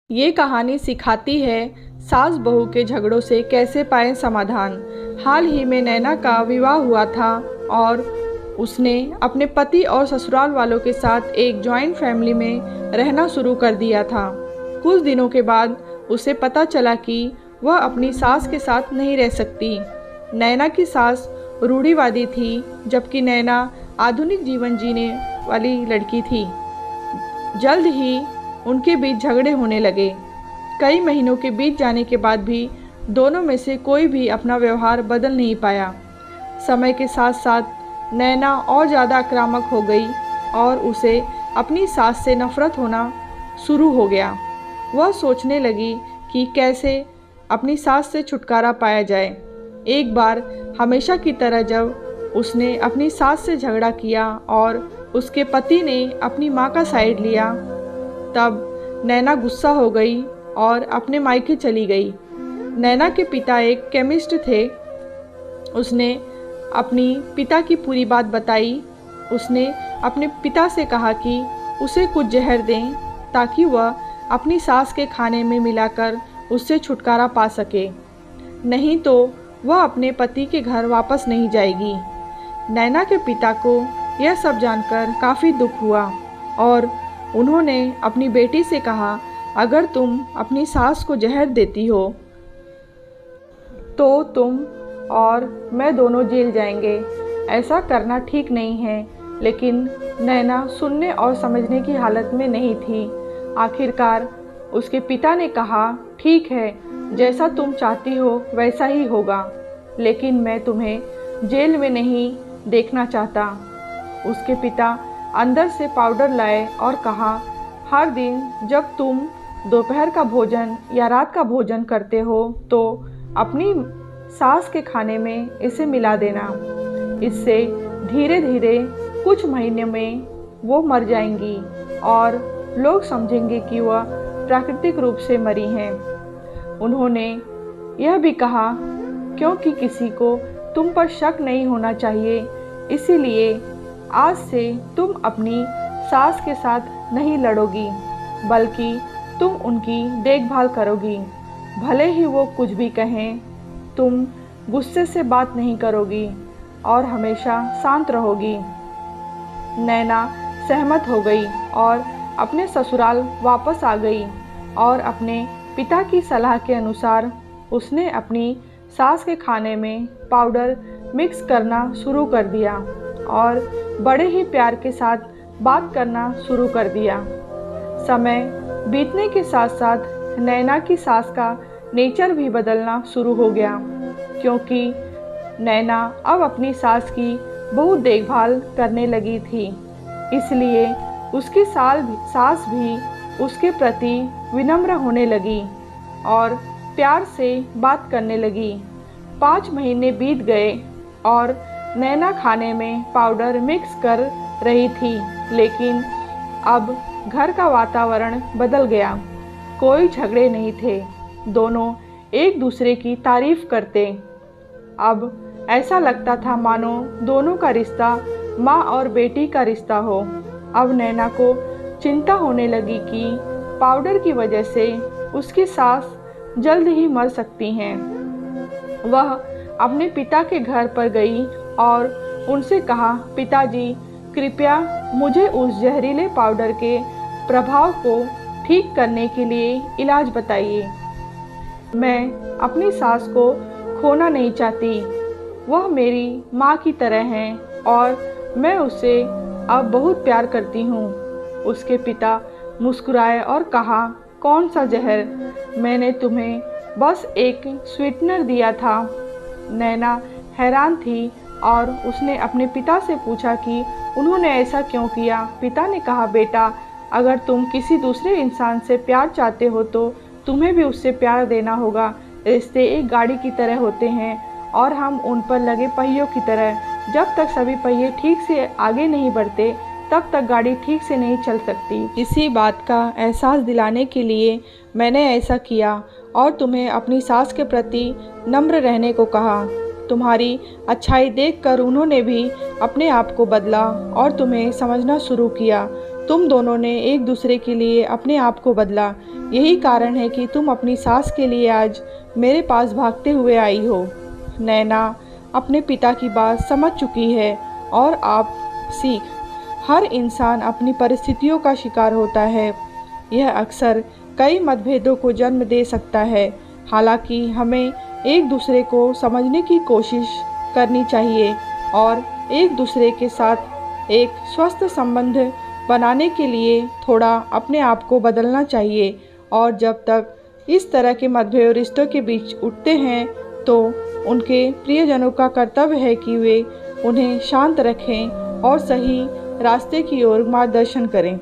ये कहानी सिखाती है सास बहू के झगड़ों से कैसे पाएं समाधान। हाल ही में नैना का विवाह हुआ था और उसने अपने पति और ससुराल वालों के साथ एक जॉइंट फैमिली में रहना शुरू कर दिया था। कुछ दिनों के बाद उसे पता चला कि वह अपनी सास के साथ नहीं रह सकती। नैना की सास रूढ़िवादी थी, जबकि नैना आधुनिक जीवन जीने वाली लड़की थी। जल्द ही उनके बीच झगड़े होने लगे। कई महीनों के बीत जाने के बाद भी दोनों में से कोई भी अपना व्यवहार बदल नहीं पाया। समय के साथ साथ नैना और ज़्यादा आक्रामक हो गई और उसे अपनी सास से नफरत होना शुरू हो गया। वह सोचने लगी कि कैसे अपनी सास से छुटकारा पाया जाए। एक बार हमेशा की तरह जब उसने अपनी सास से झगड़ा किया और उसके पति ने अपनी माँ का साइड लिया, तब नैना गुस्सा हो गई और अपने मायके चली गई। नैना के पिता एक केमिस्ट थे। उसने अपनी पिता की पूरी बात बताई। उसने अपने पिता से कहा कि उसे कुछ जहर दें ताकि वह अपनी सास के खाने में मिलाकर उससे छुटकारा पा सके, नहीं तो वह अपने पति के घर वापस नहीं जाएगी। नैना के पिता को यह सब जानकर काफ़ी दुख हुआ और उन्होंने अपनी बेटी से कहा, अगर तुम अपनी सास को जहर देती हो तो तुम और मैं दोनों जेल जाएंगे। ऐसा करना ठीक नहीं है। लेकिन नैना सुनने और समझने की हालत में नहीं थी। आखिरकार उसके पिता ने कहा, ठीक है, जैसा तुम चाहती हो वैसा ही होगा, लेकिन मैं तुम्हें जेल में नहीं देखना चाहता। उसके पिता अंदर से पाउडर लाए और कहा, हर दिन जब तुम दोपहर का भोजन या रात का भोजन करते हो तो अपनी सास के खाने में इसे मिला देना। इससे धीरे धीरे कुछ महीने में वो मर जाएंगी और लोग समझेंगे कि वह प्राकृतिक रूप से मरी हैं। उन्होंने यह भी कहा, क्योंकि किसी को तुम पर शक नहीं होना चाहिए, इसीलिए आज से तुम अपनी सास के साथ नहीं लड़ोगी, बल्कि तुम उनकी देखभाल करोगी। भले ही वो कुछ भी कहें, तुम गुस्से से बात नहीं करोगी और हमेशा शांत रहोगी। नैना सहमत हो गई और अपने ससुराल वापस आ गई और अपने पिता की सलाह के अनुसार उसने अपनी सास के खाने में पाउडर मिक्स करना शुरू कर दिया और बड़े ही प्यार के साथ बात करना शुरू कर दिया। समय बीतने के साथ साथ नैना की सास का नेचर भी बदलना शुरू हो गया, क्योंकि नैना अब अपनी सास की बहुत देखभाल करने लगी थी। इसलिए उसकी सास भी उसके प्रति विनम्र होने लगी और प्यार से बात करने लगी। 5 महीने बीत गए और नैना खाने में पाउडर मिक्स कर रही थी, लेकिन अब घर का वातावरण बदल गया। कोई झगड़े नहीं थे, दोनों एक दूसरे की तारीफ करते। अब ऐसा लगता था मानो दोनों का रिश्ता माँ और बेटी का रिश्ता हो। अब नैना को चिंता होने लगी कि पाउडर की वजह से उसकी सास जल्द ही मर सकती हैं। वह अपने पिता के घर पर गई और उनसे कहा, पिताजी, कृपया मुझे उस जहरीले पाउडर के प्रभाव को ठीक करने के लिए इलाज बताइए। मैं अपनी सास को खोना नहीं चाहती। वह मेरी माँ की तरह हैं और मैं उससे अब बहुत प्यार करती हूँ। उसके पिता मुस्कुराए और कहा, कौन सा जहर? मैंने तुम्हें बस एक स्वीटनर दिया था। नैना हैरान थी और उसने अपने पिता से पूछा कि उन्होंने ऐसा क्यों किया। पिता ने कहा, बेटा, अगर तुम किसी दूसरे इंसान से प्यार चाहते हो तो तुम्हें भी उससे प्यार देना होगा। रिश्ते एक गाड़ी की तरह होते हैं और हम उन पर लगे पहियों की तरह। जब तक सभी पहिए ठीक से आगे नहीं बढ़ते तब तक गाड़ी ठीक से नहीं चल सकती। इसी बात का एहसास दिलाने के लिए मैंने ऐसा किया और तुम्हें अपनी सास के प्रति नम्र रहने को कहा। तुम्हारी अच्छाई देखकर उन्होंने भी अपने आप को बदला और तुम्हें समझना शुरू किया। तुम दोनों ने एक दूसरे के लिए अपने आप को बदला। यही कारण है कि तुम अपनी सास के लिए आज मेरे पास भागते हुए आई हो। नैना अपने पिता की बात समझ चुकी है और आप सीख, हर इंसान अपनी परिस्थितियों का शिकार होता है। यह अक्सर कई मतभेदों को जन्म दे सकता है। हालांकि हमें एक दूसरे को समझने की कोशिश करनी चाहिए और एक दूसरे के साथ एक स्वस्थ संबंध बनाने के लिए थोड़ा अपने आप को बदलना चाहिए। और जब तक इस तरह के मतभेद रिश्तों के बीच उठते हैं तो उनके प्रियजनों का कर्तव्य है कि वे उन्हें शांत रखें और सही रास्ते की ओर मार्गदर्शन करें।